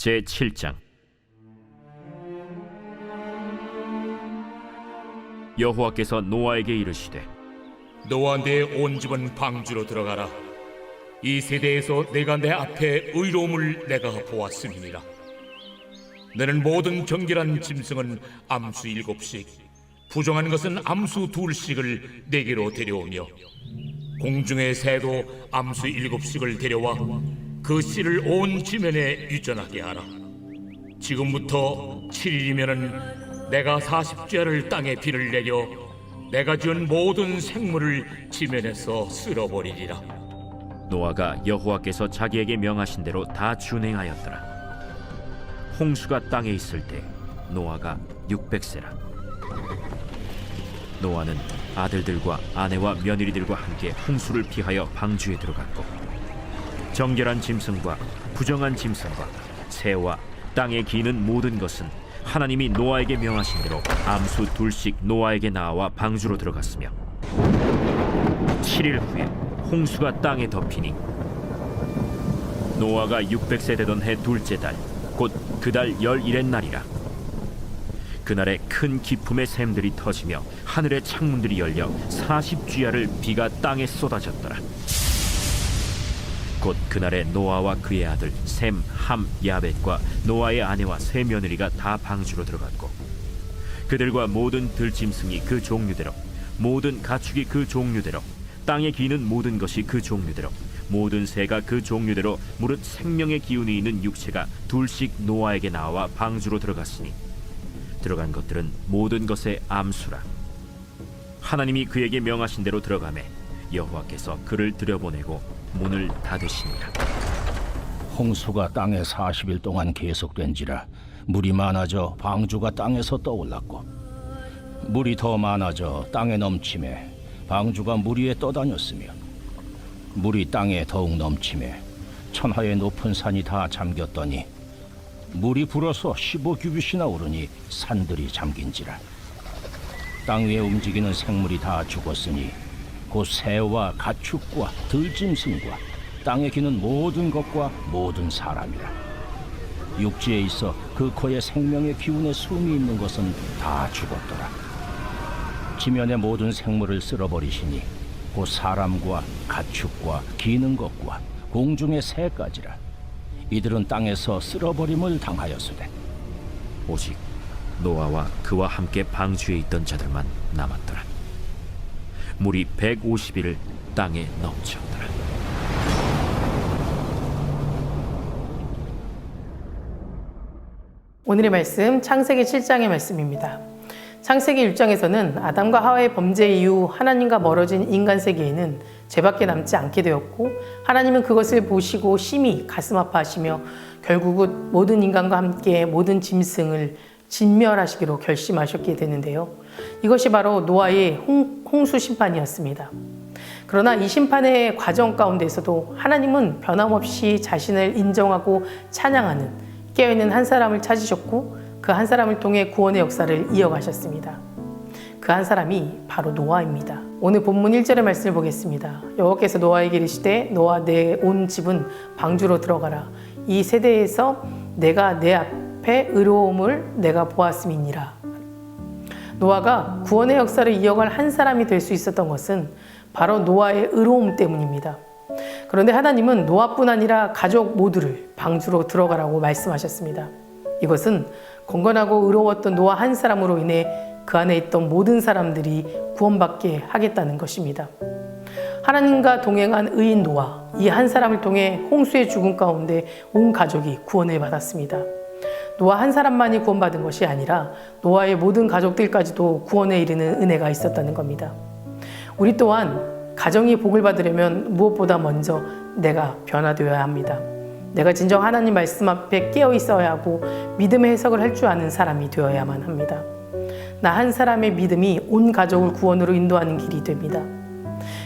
제7장. 여호와께서 노아에게 이르시되 너와 내 온 집은 방주로 들어가라. 이 세대에서 내가 내 앞에 의로움을 내가 보았음이니라. 너는 모든 정결한 짐승은 암수 7씩, 부정한 것은 암수 2씩을 내게로 데려오며, 공중의 새도 암수 7씩을 데려와 그 씨를 온 지면에 유전하게 하라. 지금부터 7일이면은 내가 40주야를 땅에 비를 내려 내가 지은 모든 생물을 지면에서 쓸어버리리라. 노아가 여호와께서 자기에게 명하신 대로 다 준행하였더라. 홍수가 땅에 있을 때 노아가 600세라. 노아는 아들들과 아내와 며느리들과 함께 홍수를 피하여 방주에 들어갔고, 정결한 짐승과 부정한 짐승과 새와 땅에 기는 모든 것은 하나님이 노아에게 명하신 대로 암수 2씩 노아에게 나와 방주로 들어갔으며, 7일 후에 홍수가 땅에 덮이니 노아가 600세 되던 해 둘째 달, 곧 그 달 11의 날이라. 그날에 큰 기품의 샘들이 터지며 하늘의 창문들이 열려 40주야를 비가 땅에 쏟아졌더라. 곧 그날에 노아와 그의 아들 셈, 함, 야벳과 노아의 아내와 세 며느리가 다 방주로 들어갔고, 그들과 모든 들짐승이 그 종류대로, 모든 가축이 그 종류대로, 땅에 기는 모든 것이 그 종류대로, 모든 새가 그 종류대로 무릇 생명의 기운이 있는 육체가 2씩 노아에게 나와 방주로 들어갔으니, 들어간 것들은 모든 것의 암수라. 하나님이 그에게 명하신 대로 들어가매 여호와께서 그를 들여보내고 문을 닫으시니라. 홍수가 땅에 40일 동안 계속된지라 물이 많아져 방주가 땅에서 떠올랐고, 물이 더 많아져 땅에 넘침에 방주가 물 위에 떠다녔으며, 물이 땅에 더욱 넘침에 천하의 높은 산이 다 잠겼더니 물이 불어서 15규빗이나 오르니 산들이 잠긴지라. 땅 위에 움직이는 생물이 다 죽었으니 곧 새와 가축과 들짐승과 땅에 기는 모든 것과 모든 사람이라. 육지에 있어 그 코에 생명의 기운의 숨이 있는 것은 다 죽었더라. 지면의 모든 생물을 쓸어버리시니 곧 사람과 가축과 기는 것과 공중의 새까지라. 이들은 땅에서 쓸어버림을 당하였으되 오직 노아와 그와 함께 방주에 있던 자들만 남았더라. 물이 150일을 땅에 넘쳤더라. 오늘의 말씀 창세기 7장의 말씀입니다. 창세기 1장에서는 아담과 하와의 범죄 이후 하나님과 멀어진 인간 세계에는 죄밖에 남지 않게 되었고, 하나님은 그것을 보시고 심히 가슴 아파하시며 결국은 모든 인간과 함께 모든 짐승을 진멸하시기로 결심하셨게 되는데요. 이것이 바로 노아의 홍수 심판이었습니다. 그러나 이 심판의 과정 가운데서도 하나님은 변함없이 자신을 인정하고 찬양하는 깨어있는 한 사람을 찾으셨고, 그 한 사람을 통해 구원의 역사를 이어가셨습니다. 그 한 사람이 바로 노아입니다. 오늘 본문 1절의 말씀을 보겠습니다. 여호와께서 노아에게 이르시되 너와 내 온 집은 방주로 들어가라. 이 세대에서 내가 내 앞에 의로움을 내가 보았음이니라. 노아가 구원의 역사를 이어갈 한 사람이 될 수 있었던 것은 바로 노아의 의로움 때문입니다. 그런데 하나님은 노아뿐 아니라 가족 모두를 방주로 들어가라고 말씀하셨습니다. 이것은 건건하고 의로웠던 노아 한 사람으로 인해 그 안에 있던 모든 사람들이 구원받게 하겠다는 것입니다. 하나님과 동행한 의인 노아, 이 한 사람을 통해 홍수의 죽음 가운데 온 가족이 구원을 받았습니다. 노아 한 사람만이 구원받은 것이 아니라 노아의 모든 가족들까지도 구원에 이르는 은혜가 있었다는 겁니다. 우리 또한 가정이 복을 받으려면 무엇보다 먼저 내가 변화되어야 합니다. 내가 진정 하나님 말씀 앞에 깨어 있어야 하고 믿음의 해석을 할 줄 아는 사람이 되어야만 합니다. 나 한 사람의 믿음이 온 가족을 구원으로 인도하는 길이 됩니다.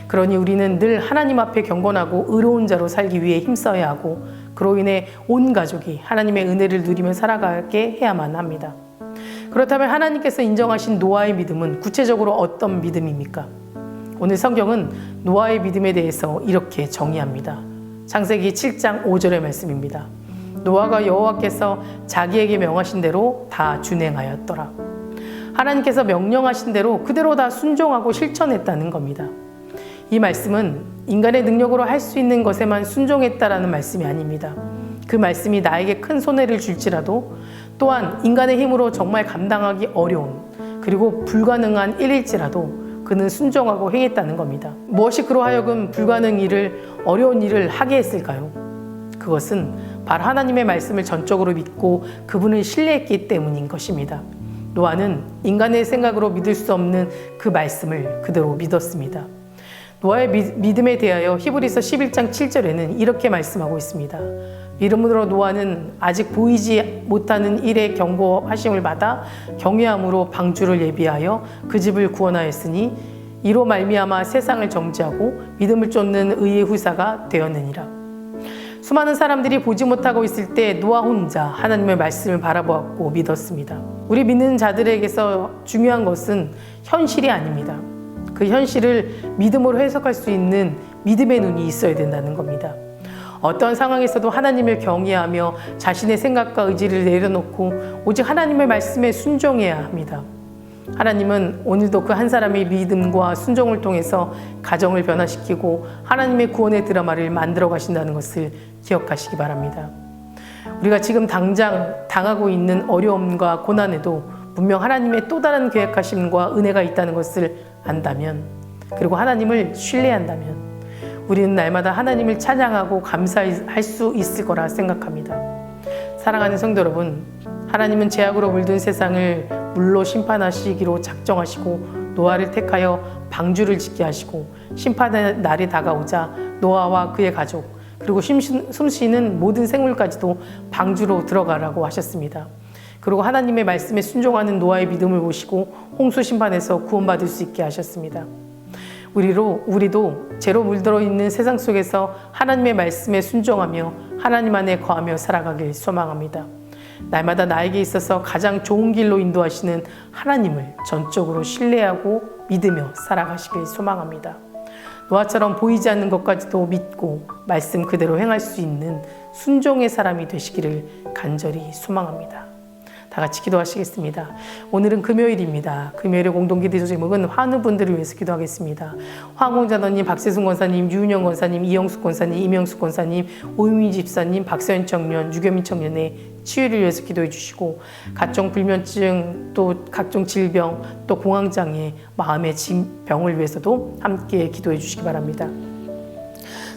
그러니 우리는 늘 하나님 앞에 경건하고 의로운 자로 살기 위해 힘써야 하고, 그로 인해 온 가족이 하나님의 은혜를 누리며 살아가게 해야만 합니다. 그렇다면 하나님께서 인정하신 노아의 믿음은 구체적으로 어떤 믿음입니까? 오늘 성경은 노아의 믿음에 대해서 이렇게 정의합니다. 창세기 7장 5절의 말씀입니다. 노아가 여호와께서 자기에게 명하신 대로 다 준행하였더라. 하나님께서 명령하신 대로 그대로 다 순종하고 실천했다는 겁니다. 이 말씀은 인간의 능력으로 할 수 있는 것에만 순종했다라는 말씀이 아닙니다. 그 말씀이 나에게 큰 손해를 줄지라도 또한 인간의 힘으로 정말 감당하기 어려운 그리고 불가능한 일일지라도 그는 순종하고 행했다는 겁니다. 무엇이 그로 하여금 불가능 일을 어려운 일을 하게 했을까요? 그것은 바로 하나님의 말씀을 전적으로 믿고 그분을 신뢰했기 때문인 것입니다. 노아는 인간의 생각으로 믿을 수 없는 그 말씀을 그대로 믿었습니다. 노아의 믿음에 대하여 히브리서 11장 7절에는 이렇게 말씀하고 있습니다. 믿음으로 노아는 아직 보이지 못하는 일의 경고하심을 받아 경외함으로 방주를 예비하여 그 집을 구원하였으니 이로 말미암아 세상을 정죄하고 믿음을 쫓는 의의 후사가 되었느니라. 수많은 사람들이 보지 못하고 있을 때 노아 혼자 하나님의 말씀을 바라보았고 믿었습니다. 우리 믿는 자들에게서 중요한 것은 현실이 아닙니다. 그 현실을 믿음으로 해석할 수 있는 믿음의 눈이 있어야 된다는 겁니다. 어떤 상황에서도 하나님을 경외하며 자신의 생각과 의지를 내려놓고 오직 하나님의 말씀에 순종해야 합니다. 하나님은 오늘도 그 한 사람의 믿음과 순종을 통해서 가정을 변화시키고 하나님의 구원의 드라마를 만들어 가신다는 것을 기억하시기 바랍니다. 우리가 지금 당장 당하고 있는 어려움과 고난에도 분명 하나님의 또 다른 계획하심과 은혜가 있다는 것을 안다면, 그리고 하나님을 신뢰한다면 우리는 날마다 하나님을 찬양하고 감사할 수 있을 거라 생각합니다. 사랑하는 성도 여러분, 하나님은 죄악으로 물든 세상을 물로 심판하시기로 작정하시고 노아를 택하여 방주를 짓게 하시고 심판의 날이 다가오자 노아와 그의 가족 그리고 숨쉬는 모든 생물까지도 방주로 들어가라고 하셨습니다. 그리고 하나님의 말씀에 순종하는 노아의 믿음을 보시고 홍수 심판에서 구원받을 수 있게 하셨습니다. 우리도 죄로 물들어 있는 세상 속에서 하나님의 말씀에 순종하며 하나님 안에 거하며 살아가길 소망합니다. 날마다 나에게 있어서 가장 좋은 길로 인도하시는 하나님을 전적으로 신뢰하고 믿으며 살아가시길 소망합니다. 노아처럼 보이지 않는 것까지도 믿고 말씀 그대로 행할 수 있는 순종의 사람이 되시기를 간절히 소망합니다. 다 같이 기도하시겠습니다. 오늘은 금요일입니다. 금요일의 공동기도 제목은 환우분들을 위해서 기도하겠습니다. 황홍자너님, 박세순 권사님, 유은영 권사님, 이영숙 권사님, 이명숙 권사님, 오유미 집사님, 박서연 청년, 유겸인 청년의 치유를 위해서 기도해 주시고 각종 불면증, 또 각종 질병, 또 공황장애, 마음의 병을 위해서도 함께 기도해 주시기 바랍니다.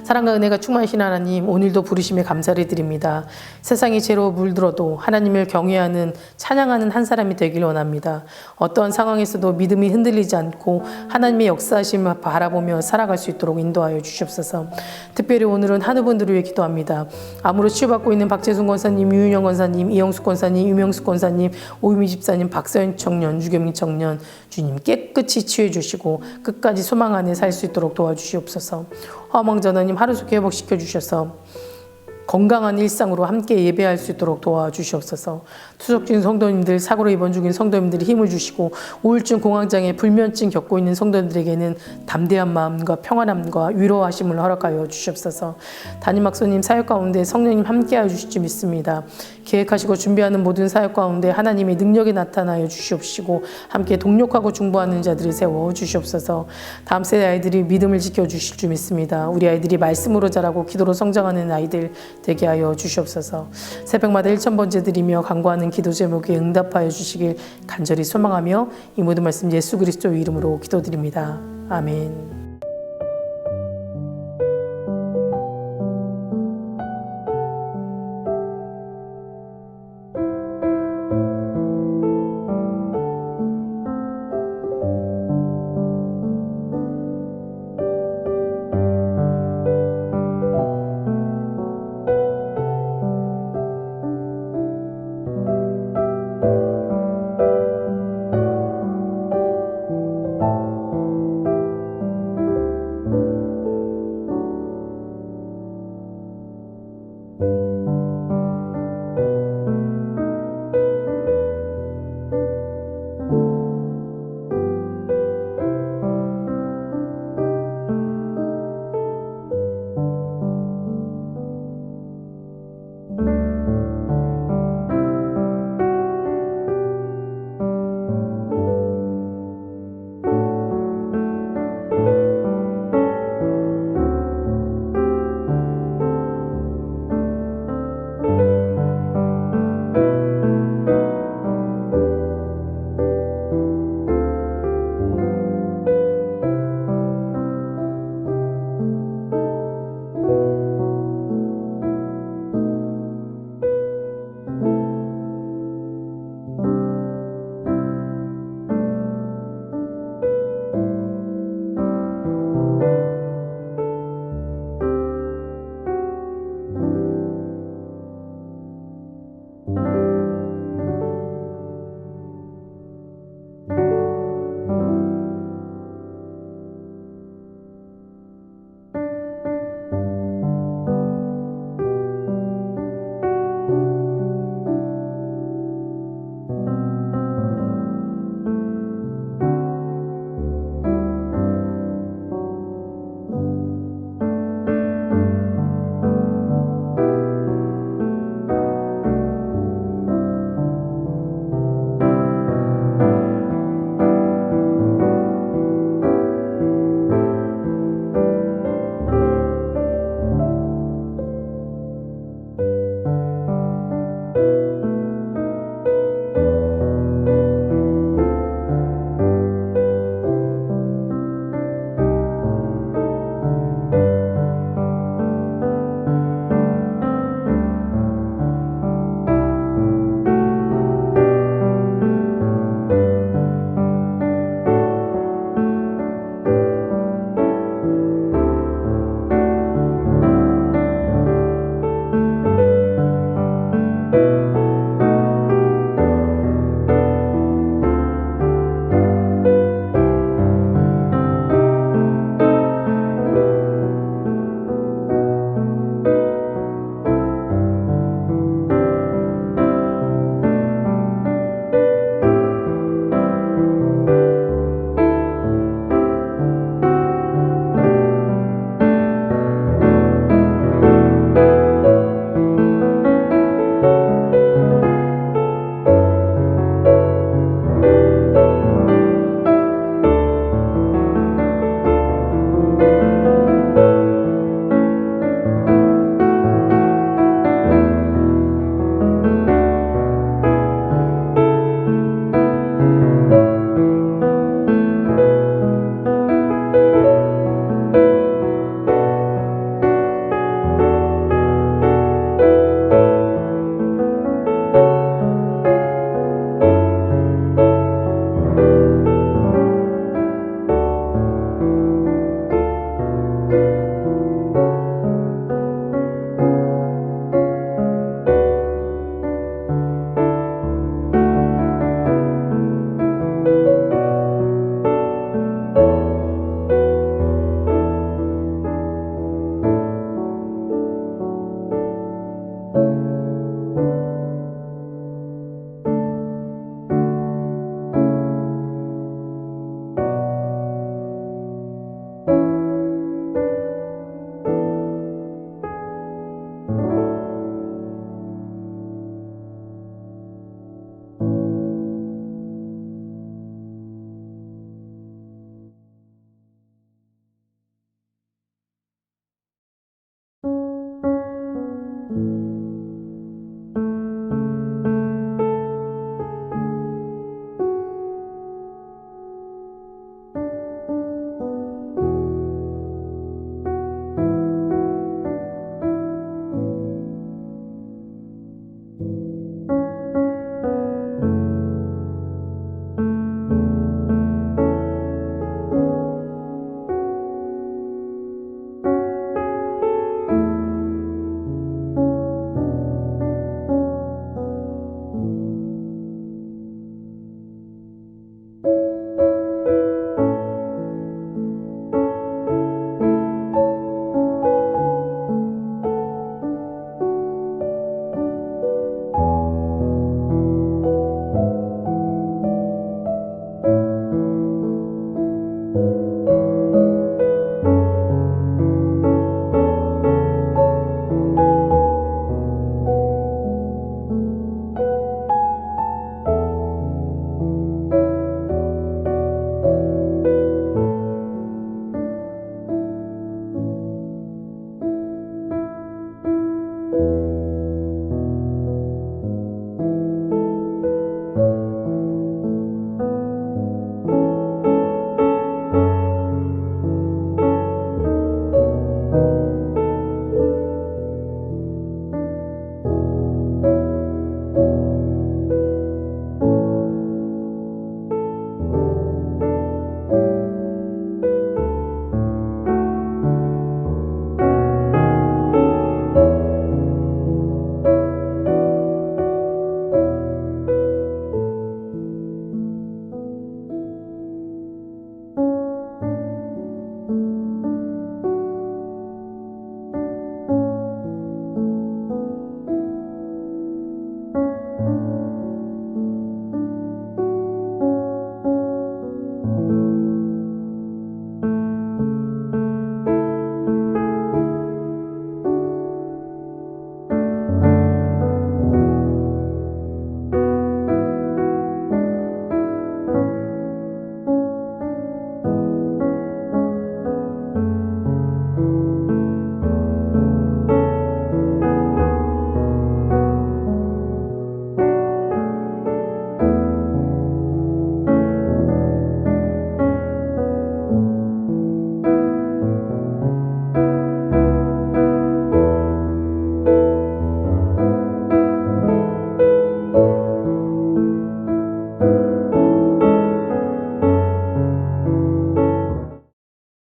사랑과 은혜가 충만하신 하나님, 오늘도 부르심에 감사를 드립니다. 세상이 죄로 물들어도 하나님을 경외하는 찬양하는 한 사람이 되길 원합니다. 어떠한 상황에서도 믿음이 흔들리지 않고 하나님의 역사하심을 바라보며 살아갈 수 있도록 인도하여 주시옵소서. 특별히 오늘은 한우분들을 위해 기도합니다. 암으로 치유받고 있는 박재순 권사님, 유윤영 권사님, 이영숙 권사님, 유명숙 권사님, 오유미 집사님, 박서연 청년, 유겸민 청년, 주님 깨끗이 치유해 주시고 끝까지 소망 안에 살 수 있도록 도와주시옵소서. 화망전하님 하루 속에 회복시켜 주셔서 건강한 일상으로 함께 예배할 수 있도록 도와주시옵소서. 투석 중인 성도님들, 사고로 입원 중인 성도님들이 힘을 주시고 우울증, 공황장애, 불면증 겪고 있는 성도들에게는 담대한 마음과 평안함과 위로하심을 허락하여 주시옵소서. 담임막소님 사역 가운데 성령님 함께하여 주실 줄 믿습니다. 계획하시고 준비하는 모든 사역 가운데 하나님의 능력이 나타나여 주시옵시고 함께 동력하고 중보하는 자들을 세워 주시옵소서. 다음 세대 아이들이 믿음을 지켜주실 줄 믿습니다. 우리 아이들이 말씀으로 자라고 기도로 성장하는 아이들 되게 하여 주시옵소서. 새벽마다 1000번째 드리며 간구하는 기도 제목에 응답하여 주시길 간절히 소망하며 이 모든 말씀 예수 그리스도의 이름으로 기도드립니다. 아멘.